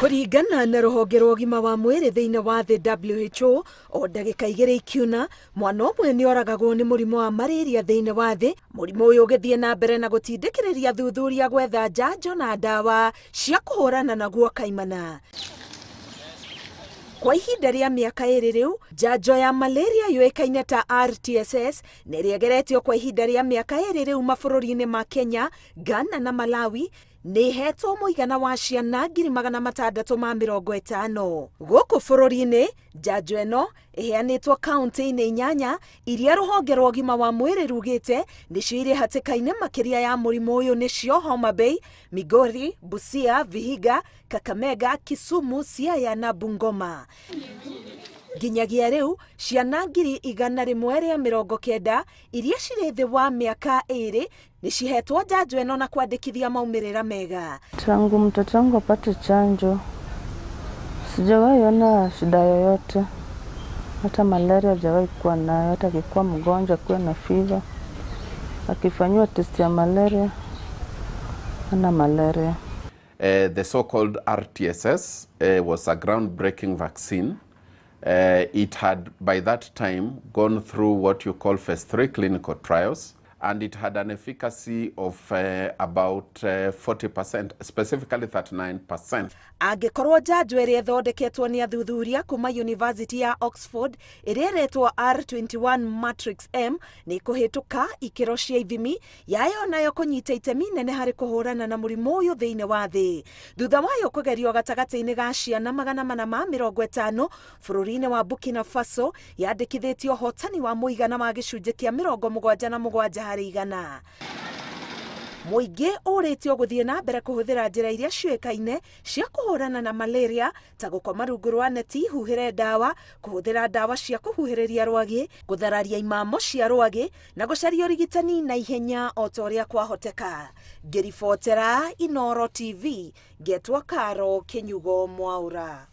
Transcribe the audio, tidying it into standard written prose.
Kũringana na rũhonge rwa ũgima wa mwĩrĩ thĩinĩ wa thĩ WHO, o ndagĩka igĩrĩ ikiuna mwana ũmwe nĩ oragagwo nĩ mũrimũ wa malaria thĩinĩ wa thĩ. Mũrimũ ũyũ ũgĩthiĩ na mbere na gũtindĩkĩrĩria athuthuria gwetha njanjo na ndawa cia kũhũrana naguo kaimana. Kwa ihinda rĩa mĩaka ĩrĩ rĩu, njanjo ya malaria yũĩkaine ta RTSS nĩ ĩrĩgeretio kwa ihinda rĩa mĩaka ĩrĩ rĩu mabũrũri-inĩ ma Kenya, Ghana na Malawi. Nĩ hetwo mũigana wa ciana 650,000. Gũkũ bũrũri-inĩ, njanjo ĩno ĩheanĩtwo kaunti-inĩ 8 iria rũhonge rwa ũgima wa mwĩrĩ rugĩte nĩcio irĩ hatĩka-inĩ makĩria ya mũrimũ ũyũ nĩcio Homa Bay, Migori, Busia, Vihiga, Kakamega, Kisumu, Siaya na Bungoma. Nginyagia rĩu ciana 190,000 iria cirĩ thĩ wa mĩaka ĩrĩ nĩ cihetwo njanjo ĩno na kwandĩkithia maumĩrĩra mega. Tangu mtoto wangu apate chanjo sijawahi ona shida yoyote, hata malaria hajawahi kuwa nayo. Hata akikuwa mgonjwa kuwa na fever, akifanywa test ya malaria hana malaria. The so-called RTSS was a groundbreaking vaccine. It had by that time gone through what you call phase 3 clinical trials, and it had an efficacy of about 40%, specifically 39%. Angĩkorwo njanjo ĩrĩa ĩthondeketwo nĩ Athuthuria kuma University ya Oxford ĩrĩa ĩretwo R21 Matrix M nĩ kũhĩtũka ikĩro cia ithimi, yayo nayo kũnyita itemi nene harĩ kũhũrana na mũrimũ ũyũ thĩinĩ wa thĩ. Thutha wayo kũgerio gatagatĩ-inĩ ga ciana 450 bũrũri-inĩ wa Burkina Faso, yandĩkithĩtio hotani wa mũigana wa gĩcunjĩ kĩa 77 harĩ 100. Mũingĩ ũrĩtio gũthiĩ na mbere kũhũthĩra njĩra iria ciũĩkaine cia kũhũrana na malaria ta gũkoma rungu rwa neti, huhĩre ndawa, kũhũthĩra ndawa cia kũhuhĩrĩria rwagĩ, gũthararia imamo cia rwagĩ na gũcaria ũrigitani na ihenya o ta ũrĩa kwahoteka. Ngĩribotera Inooro TV, ngetwo Karo Kĩnyugo Mwaũra.